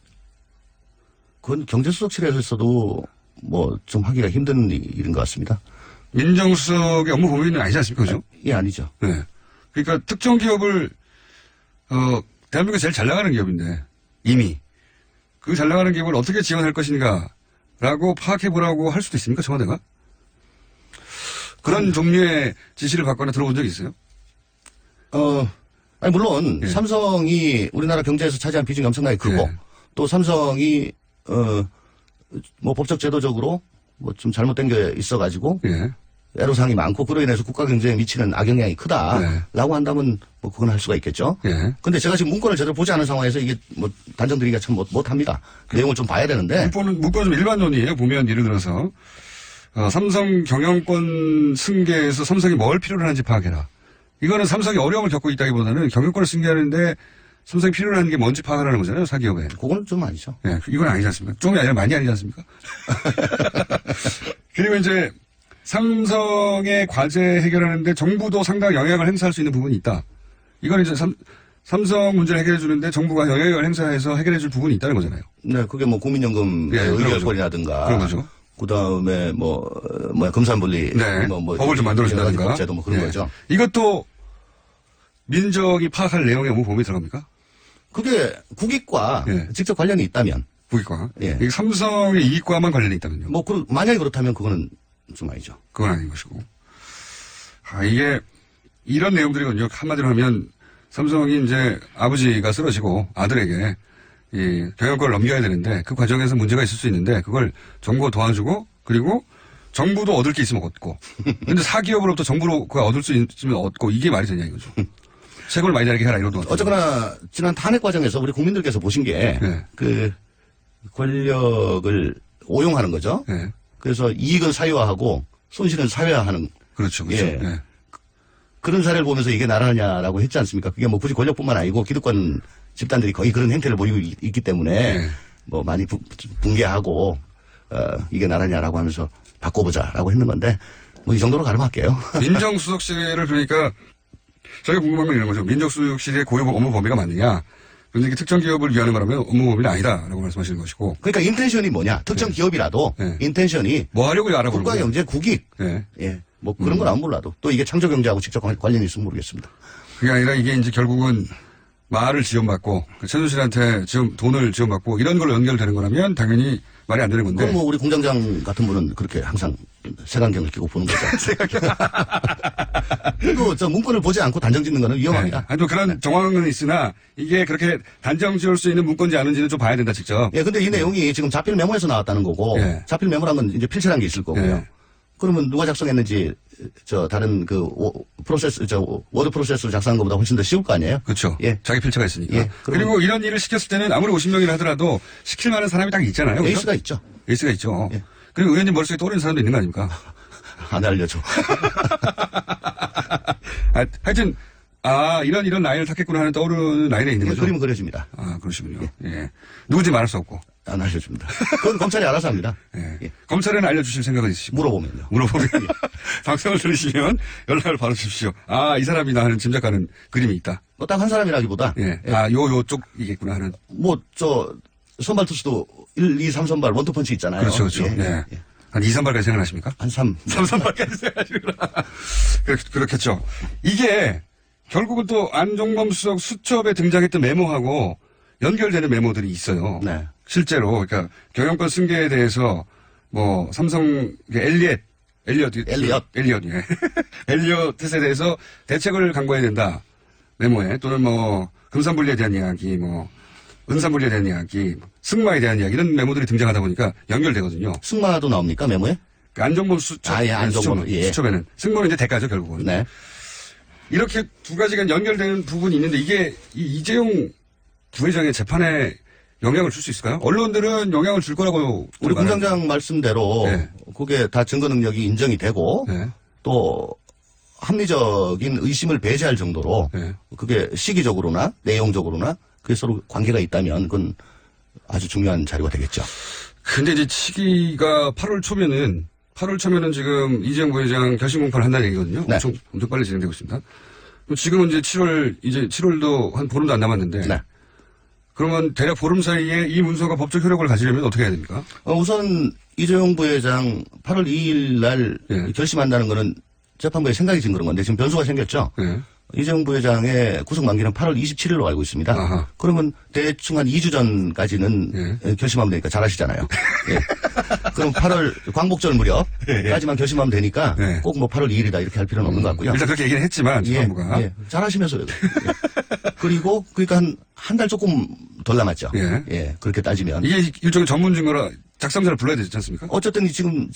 그건 경제수석실에서도 뭐 좀 하기가 힘든 일인 것 같습니다. 민정수석의 업무 범위는 아니지 않습니까? 그죠? 예, 아니죠. 네. 그러니까 특정 기업을, 대한민국에서 제일 잘 나가는 기업인데, 이미. 그 잘 나가는 기업을 어떻게 지원할 것인가, 라고 파악해보라고 할 수도 있습니까? 청와대가? 그런 종류의 지시를 받거나 들어본 적이 있어요? 아니, 물론, 삼성이 우리나라 경제에서 차지한 비중이 엄청나게 크고, 또 삼성이, 뭐 법적 제도적으로 뭐 좀 잘못된 게 있어가지고, 애로사항이 많고, 그로 인해서 국가 경제에 미치는 악영향이 크다라고 한다면 뭐 그건 할 수가 있겠죠. 근데 제가 지금 문건을 제대로 보지 않은 상황에서 이게 뭐 단정드리기가 참 못합니다. 내용을 좀 봐야 되는데. 문건은 좀 일반론이에요. 보면 예를 들어서, 삼성 경영권 승계에서 삼성이 뭘 필요로 하는지 파악해라. 이거는 삼성이 어려움을 겪고 있다기보다는 경영권을 승계하는데 삼성이 필요로 하는 게 뭔지 파악하라는 거잖아요. 사기업에. 그건 좀 아니죠. 네, 이건 아니지 않습니까? 좀이 아니라 많이 아니지 않습니까? 그리고 이제 삼성의 과제 해결하는데 정부도 상당히 영향을 행사할 수 있는 부분이 있다. 이건 이제 삼성 문제를 해결해 주는데 정부가 영향을 행사해서 해결해 줄 부분이 있다는 거잖아요. 네, 그게 뭐 국민연금 의결권이라든가. 그런 거죠. 그 다음에 금산분리. 법을 좀 만들어준다든가. 법제도 뭐 그런 거죠. 이것도 민정이 파악할 내용의 업무 범위에 들어갑니까? 그게 국익과 직접 관련이 있다면. 국익과? 이게 삼성의 이익과만 관련이 있다면요? 뭐, 만약에 그렇다면 그거는 좀 아니죠. 그건 아닌 것이고. 이게, 이런 내용들이거든요. 한마디로 하면, 삼성이 이제 아버지가 쓰러지고 아들에게 이 경영권을 넘겨야 되는데 그 과정에서 문제가 있을 수 있는데 그걸 정부가 도와주고 그리고 정부도 얻을 게 있으면 얻고. 근데 사기업으로부터 정부로 그걸 얻을 수 있으면 얻고 이게 말이 되냐 이거죠. 세금을 많이 내게 해라 이러도. 어쨌거나 지난 탄핵 과정에서 우리 국민들께서 보신 게 그 권력을 오용하는 거죠. 그래서 이익은 사유화하고 손실은 사회화하는. 그렇죠. 그렇죠. 그런 사례를 보면서 이게 나라냐라고 했지 않습니까? 그게 뭐 굳이 권력뿐만 아니고 기득권 집단들이 거의 그런 행태를 보이고 있기 때문에 뭐 많이 붕괴하고 이게 나라냐라고 하면서 바꿔보자라고 했는 건데 뭐 이 정도로 가름할게요. 민정수석실을 그러니까 저희가 궁금한 건 이런 거죠. 민정수석실의 고유 업무 범위가 맞느냐. 그런데 특정 기업을 위하는 거라면 업무 범위는 아니다라고 말씀하시는 것이고. 그러니까 인텐션이 뭐냐. 특정 기업이라도 인텐션이 뭐 하려고 알아보는 국가 경제 국익. 뭐 그런 건 안 몰라도 또 이게 창조 경제하고 직접 관련이 있으면 모르겠습니다. 그게 아니라 이게 이제 결국은 말을 지원받고 최순실한테 돈을 지원받고 이런 걸로 연결되는 거라면 당연히 말이 안 되는 건데. 그럼 뭐 우리 공장장 같은 분은 그렇게 항상 색안경을 끼고 보는 거죠. 색안경. 그리고 저 문건을 보지 않고 단정 짓는 거는 위험합니다. 또 그런 정황은 있으나 이게 그렇게 단정 지을 수 있는 문건인지 아닌지는 좀 봐야 된다 직접. 근데 이 내용이 지금 자필 메모에서 나왔다는 거고 자필 메모란 건 이제 필체란 게 있을 거고요. 그러면 누가 작성했는지 다른 프로세스 워드 프로세스로 작성한 것보다 훨씬 더 쉬울 거 아니에요? 그렇죠. 자기 필체가 있으니까. 그리고 이런 일을 시켰을 때는 아무리 50명이라 하더라도 시킬 만한 사람이 딱 있잖아요. 에이스가 있죠. 에이스가 있죠. 그리고 의원님 머릿속에 떠오르는 사람도 있는 거 아닙니까? 안 알려줘. 하여튼 이런 라인을 탔겠구나 하는 떠오르는 라인에 있는 거죠. 그림은 그려집니다. 그러시군요. 누군지 말할 수 없고. 안 알려줍니다. 그건 검찰이 알아서 합니다. 검찰에는 알려주실 생각은 있으시고. 물어보면요. 방송을 들으시면 연락을 바로 주십시오. 이 사람이다 하는 짐작하는 그림이 있다. 딱 한 사람이라기보다. 요쪽이겠구나 하는. 선발 투수도 1, 2, 3선발 원투펀치 있잖아요. 그렇죠. 한 2, 3발까지 생각하십니까? 한 3. 3발까지 생각하시구나. 그렇겠죠. 이게 결국은 또 안종범 수석 수첩에 등장했던 메모하고 연결되는 메모들이 있어요. 실제로 그러니까 경영권 승계에 대해서 삼성 엘리엇 엘리엇에 대해서 대책을 강구해야 된다. 메모에 또는 금산분리에 대한 이야기, 은산분리에 대한 이야기, 승마에 대한 이야기 이런 메모들이 등장하다 보니까 연결되거든요. 승마도 나옵니까 메모에? 안종범 수첩 수첩에는 승마는 이제 대가죠 결국은. 이렇게 두 가지가 연결되는 부분이 있는데 이게 이재용 부회장의 재판에 영향을 줄 수 있을까요? 언론들은 영향을 줄 거라고. 우리 공장장 말씀대로 네. 그게 다 증거 능력이 인정이 되고 네. 또 합리적인 의심을 배제할 정도로 네. 그게 시기적으로나 내용적으로나 그게 서로 관계가 있다면 그건 아주 중요한 자료가 되겠죠. 근데 이제 시기가 8월 초면은 지금 이재용 부회장 결심 공판을 한다는 얘기거든요. 네. 엄청 빨리 진행되고 있습니다. 지금은 이제 7월도 한 보름도 안 남았는데. 네. 그러면 대략 보름 사이에 이 문서가 법적 효력을 가지려면 어떻게 해야 됩니까? 우선 이재용 부회장 8월 2일 날 예. 결심한다는 거는 재판부에 생각이 진 그런 건데 지금 변수가 생겼죠. 예. 이재용 부회장의 구속 만기는 8월 27일로 알고 있습니다. 아하. 그러면 대충 한 2주 전까지는 결심하면 되니까 잘 아시잖아요. 예. 그럼 8월 광복절 무렵까지만 결심하면 되니까 꼭 뭐 8월 2일이다 이렇게 할 필요는 없는 것 같고요. 일단 그렇게 얘기는 했지만 재판부가. 예. 잘 하시면서요. 예. 그리고 그러니까 한 달 조금 덜 남았죠. 예. 그렇게 따지면. 이게 일종의 전문 증거라 작성자를 불러야 되지 않습니까? 어쨌든 지금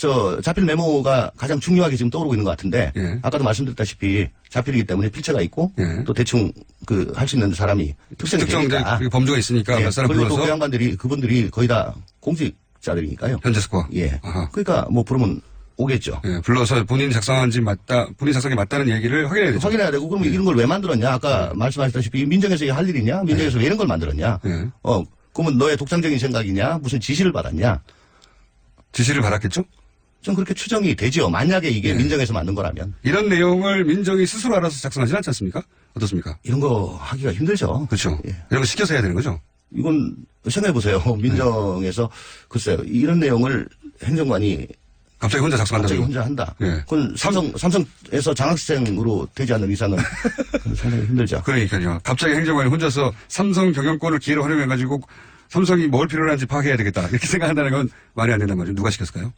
자필 메모가 가장 중요하게 지금 떠오르고 있는 것 같은데 아까도 말씀드렸다시피 자필이기 때문에 필체가 있고 또 대충 할 수 있는 사람이 특정이 되니까 범죄가 있으니까 몇 사람 그리고 불러서 또 그분들이 거의 다 공직자들이니까요. 현재 스코어. 예. 아하. 그러니까 뭐 부르면 오겠죠. 예, 불러서 본인이 작성이 맞다는 얘기를 확인해야 되죠. 확인해야 되고 그러면 이런 걸 왜 만들었냐? 아까 말씀하셨다시피 민정에서 할 일이냐? 민정에서 왜 이런 걸 만들었냐? 그러면 너의 독창적인 생각이냐? 무슨 지시를 받았냐? 지시를 받았겠죠? 좀 그렇게 추정이 되죠. 만약에 이게 민정에서 만든 거라면. 이런 내용을 민정이 스스로 알아서 작성하지 않지 않습니까? 어떻습니까? 이런 거 하기가 힘들죠. 그렇죠. 이런 거 시켜서 해야 되는 거죠. 이건 생각해보세요. 민정에서 글쎄요. 이런 내용을 행정관이 갑자기 혼자 작성한다. 갑자기 혼자 한다. 그건 삼성에서 장학생으로 되지 않는 이상은 상당히 힘들죠. 그러니까요. 갑자기 행정관이 혼자서 삼성 경영권을 기회로 활용해가지고 삼성이 뭘 필요로 하는지 파악해야 되겠다. 이렇게 생각한다는 건 말이 안 된단 말이죠. 누가 시켰을까요?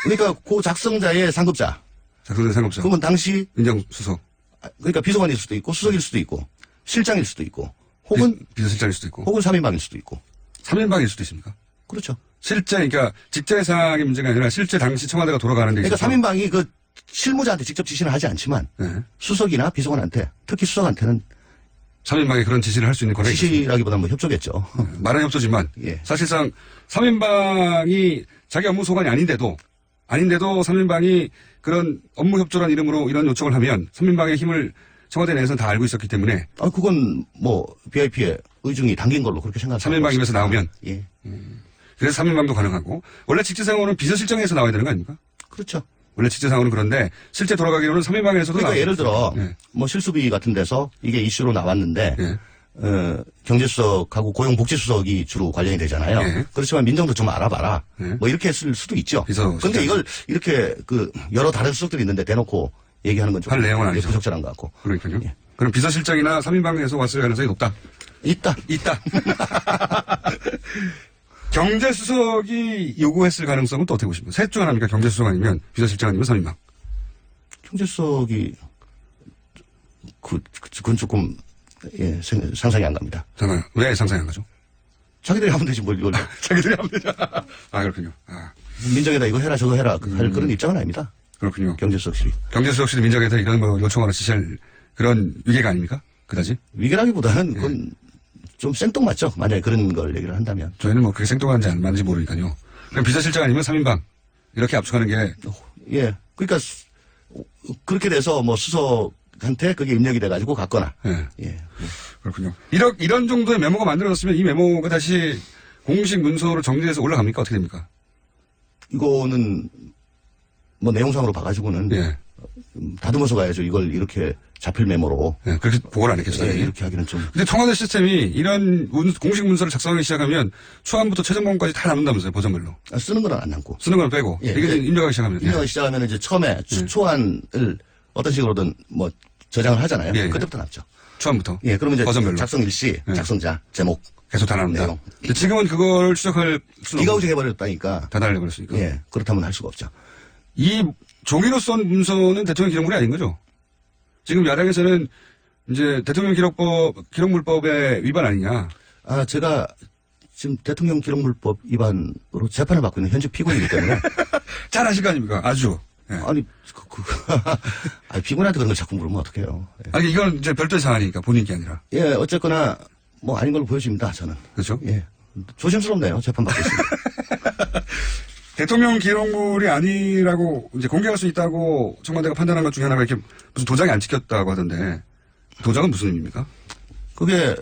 그러니까 그 작성자의 상급자. 그러면 당시 민정수석. 그러니까 비서관일 수도 있고 수석일 수도 있고 실장일 수도 있고 혹은 비서실장일 수도 있고 혹은 3인방일 수도 있고 3인방일 수도 있습니까? 그렇죠. 실제 그러니까 직제상의 문제가 아니라 실제 당시 청와대가 돌아가는 데 있어서 그러니까 3인방이 그 실무자한테 직접 지시는 하지 않지만 수석이나 비서관한테 특히 수석한테는 3인방이 그런 지시를 할 수 있는 권한이 지시라기보다는 뭐 협조겠죠. 말은 협조지만 사실상 3인방이 자기 업무 소관이 아닌데도 3인방이 그런 업무 협조란 이름으로 이런 요청을 하면 3인방의 힘을 청와대 내에서는 다 알고 있었기 때문에 그건 뭐 VIP의 의중이 담긴 걸로 그렇게 생각합니다. 3인방 입에서 나오면 예. 그래서 3인방도 가능하고 원래 직제상으로는 비서실장에서 나와야 되는 거 아닙니까? 그렇죠. 원래 직제상으로는 그런데 실제 돌아가기로는 3인방에서도 그러니까 예를 들어 뭐 실수비 같은 데서 이게 이슈로 나왔는데 경제수석하고 고용복지수석이 주로 관련이 되잖아요. 그렇지만 민정도 좀 알아봐라. 뭐 이렇게 했을 수도 있죠. 그런데 이걸 이렇게 여러 다른 수석들이 있는데 대놓고 얘기하는 건 좀 할 내용은 아니죠. 부적절한 것 같고. 그러니까요. 그럼 비서실장이나 3인방에서 왔을 가능성이 높다? 있다. 경제수석이 요구했을 가능성은 또 어떻게 보십니까? 셋 중 하나입니까? 경제수석 아니면 비서실장 아니면 3인방? 경제수석이 그건 조금 상상이 안 갑니다. 왜 상상이 안 가죠? 자기들이 하면 되지 뭘 이걸. 자기들이 하면 되죠. 그렇군요. 민정에다 이거 해라 저거 해라 할 그런 입장은 아닙니다. 그렇군요. 경제수석실이 민정에다 이런 뭐 요청하는 지시할 그런 위계가 아닙니까? 그다지? 위계라기보다는 그건 좀 생뚱맞죠. 만약에 그런 걸 얘기를 한다면. 저희는 뭐 그게 생뚱한지 안 맞는지 모르니까요. 그럼 비서실장 아니면 3인방 이렇게 압축하는 게. 그러니까 그렇게 돼서 뭐 수석한테 그게 입력이 돼가지고 갔거나. 그렇군요. 이런 정도의 메모가 만들어졌으면 이 메모가 다시 공식 문서로 정리돼서 올라갑니까? 어떻게 됩니까? 이거는 뭐 내용상으로 봐가지고는 다듬어서 가야죠. 이걸 이렇게 자필 메모로. 그렇게 보고를 안 했겠어요. 이렇게 하기는 좀. 근데 청와대 시스템이 이런 공식 문서를 작성하기 시작하면 초안부터 최종본까지 다 남는다면서요, 버전별로. 쓰는 건 안 남고. 쓰는 건 빼고. 이게 입력하기 시작하면. 입력하기 시작하면 이제 처음에 초안을 어떤 식으로든 뭐 저장을 하잖아요. 그때부터 남죠. 초안부터. 그러면 이제 버전별로. 작성 일시, 작성자, 제목. 계속 다 나옵니다. 근데 지금은 그걸 추적할 수는 비가우징 해버렸다니까. 다 달려버렸으니까. 그렇다면 할 수가 없죠. 이 종이로 쏜 문서는 대통령 기록물이 아닌 거죠? 지금 야당에서는 이제 대통령 기록물법의 위반 아니냐? 제가 지금 대통령 기록물법 위반으로 재판을 받고 있는 현직 피고인이기 때문에. 잘 아실 거 아닙니까? 아주. 아니, 아니, 비문한테 그런 걸 자꾸 물으면 어떡해요. 예. 아니, 이건 이제 별도의 사안이니까 본인 게 아니라. 예, 어쨌거나, 뭐, 아닌 걸로 보여집니다, 저는. 그렇죠? 예. 조심스럽네요, 재판받고 있습니다. 대통령 기록물이 아니라고 이제 공개할 수 있다고 청와대가 판단한 것 중에 하나가 이렇게 무슨 도장이 안 찍혔다고 하던데, 도장은 무슨 의미입니까? 그게,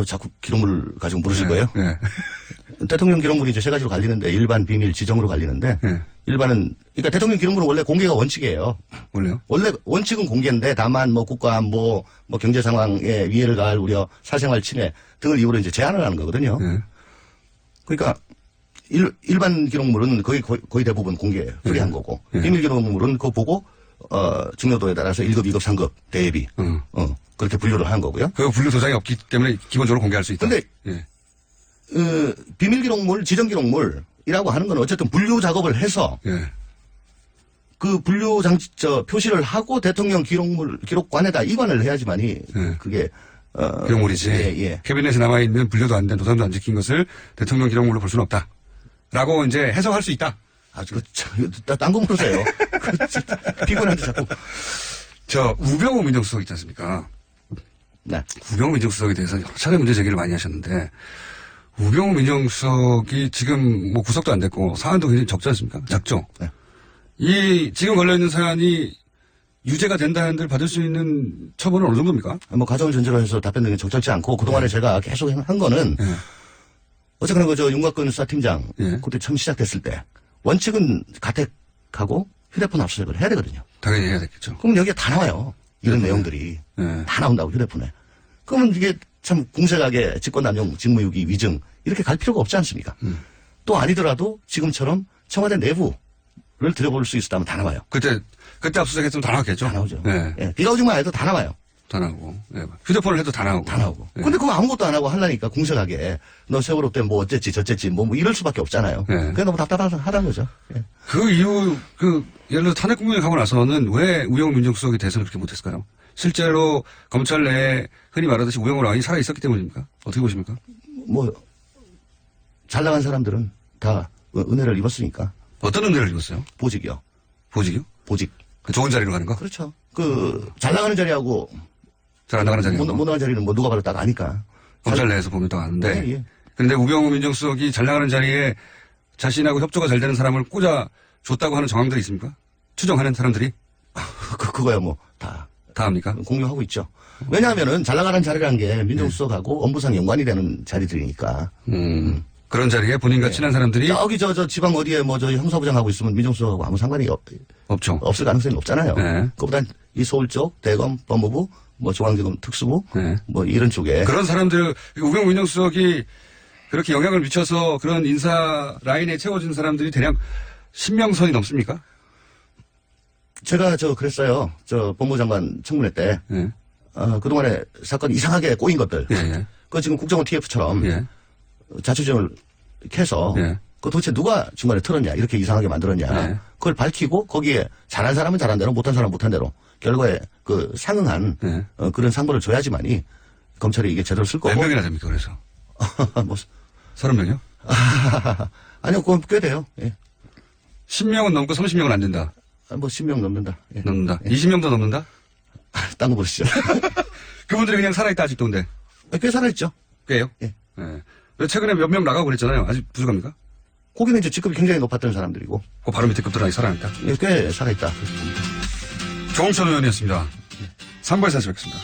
자꾸 기록물 가지고 물으실 거예요? 네. 대통령 기록물이 이제 세 가지로 갈리는데, 일반, 비밀, 지정으로 갈리는데, 일반은, 그러니까 대통령 기록물은 원래 공개가 원칙이에요. 원래요? 원래 원칙은 공개인데, 다만 뭐 국가 안보, 뭐 경제 상황에 위해를 가할 우려, 사생활 침해 등을 이유로 이제 제한을 하는 거거든요. 그러니까, 일반 기록물은 거의 대부분 공개예요. 프리한 거고. 비밀 기록물은 그거 보고, 중요도에 따라서 1급, 2급, 3급, 대비. 그렇게 분류를 한 거고요. 그 분류 도장이 없기 때문에 기본적으로 공개할 수 있다. 근데, 비밀 기록물, 지정 기록물이라고 하는 건 어쨌든 분류 작업을 해서, 그 분류 표시를 하고 대통령 기록관에다 입안을 해야지만이, 그게, 기록물이지. 예. 캐비넷에 남아있는 분류도 안 된 도장도 안 찍힌 것을 대통령 기록물로 볼 수는 없다. 라고 이제 해석할 수 있다. 딴 거 물으세요. 피곤한데 자꾸. 우병우 민정수석 있지 않습니까? 네. 우병우 민정수석에 대해서 여러 차례 문제 제기를 많이 하셨는데, 우병우 민정수석이 지금 뭐 구속도 안 됐고, 사안도 굉장히 적지 않습니까? 작죠? 네. 지금 걸려있는 사안이 유죄가 된다 한들 받을 수 있는 처벌은 어느 정도입니까? 뭐 가정을 전제로 해서 답변 등이 적절치 않고, 그동안에 제가 계속 한 거는, 어쨌거나 윤곽근 수사팀장, 그때 처음 시작됐을 때, 원칙은 가택하고 휴대폰 압수수색을 해야 되거든요. 당연히 해야 되겠죠. 그럼 여기에 다 나와요. 이런 내용들이. 다 나온다고, 휴대폰에. 그러면 이게 참 공색하게 직권남용, 직무유기, 위증, 이렇게 갈 필요가 없지 않습니까? 또 아니더라도 지금처럼 청와대 내부를 들여볼 수 있었다면 다 나와요. 그때 압수수색했으면 다 나왔겠죠? 다 나오죠. 네. 예, 비가 오지만 해도 다 나와요. 다 나오고. 네. 휴대폰을 해도 다 나오고. 다 나오고. 근데 그거 아무것도 안 하고 하려니까 공색하게 너 세월호 때 뭐 어쨌지 저쨌지 뭐 이럴 수밖에 없잖아요. 그게 너무 답답하다는 거죠. 예. 그 이후 예를 들어 탄핵 국면에 가고 나서는 왜 우병우 민정수석이 대선을 그렇게 못했을까요? 실제로 검찰 내에 흔히 말하듯이 우병우 라인이 살아 있었기 때문입니까? 어떻게 보십니까? 뭐 잘 나간 사람들은 다 은혜를 입었으니까. 어떤 은혜를 입었어요? 보직이요. 보직이요? 보직. 그 좋은 자리로 가는 거? 그렇죠. 잘 나가는 자리하고 잘 안 나가는 자리하고 못 나가는 자리는 뭐 누가 봐도 딱 아니까. 검찰 내에서 보면 또 아는데. 예. 그런데 우병우 민정수석이 잘 나가는 자리에 자신하고 협조가 잘 되는 사람을 꽂아 줬다고 하는 정황들이 있습니까? 추정하는 사람들이? 그거야 뭐 다 합니까? 공유하고 있죠. 왜냐하면은 잘 나가는 자리라는 게 민정수석하고 업무상 연관이 되는 자리들이니까. 그런 자리에 본인과 친한 사람들이 저기 저 지방 어디에 뭐 저 형사부장 하고 있으면 민정수석하고 아무 상관이 없죠. 없을 가능성이 높잖아요. 네. 그보단 이 서울 쪽 대검 법무부 뭐 중앙지검 특수부 뭐 이런 쪽에 그런 사람들 우병우 민정수석이 그렇게 영향을 미쳐서 그런 인사 라인에 채워진 사람들이 대략 10명선이 넘습니까? 제가 그랬어요. 법무장관 청문회 때 그동안에 사건 이상하게 꼬인 것들. 그거 지금 국정원 TF처럼 자초지종을 캐서 그거 도대체 누가 중간에 틀었냐 이렇게 이상하게 만들었냐 그걸 밝히고 거기에 잘한 사람은 잘한 대로 못한 사람은 못한 대로 결과에 상응한 그런 상벌을 줘야지만이 검찰이 이게 제대로 쓸 거고. 몇 명이나 됩니까 그래서? 뭐 30명이요? 아니요 그건 꽤 돼요. 예. 10명은 넘고 30명은 안 된다. 뭐 10명 넘는다. 예. 넘는다. 예. 20명도 넘는다? 딴 거 보시죠. 그분들이 그냥 살아있다 아직도 근데. 꽤 살아있죠. 꽤요? 예. 최근에 몇 명 나가고 그랬잖아요. 아직 부족합니까? 거기는 이제 직급이 굉장히 높았던 사람들이고. 그 바로 밑에 급들 아직 살아있다. 꽤 살아있다. 정홍천 의원이었습니다. 3부에서 다시 뵙겠습니다.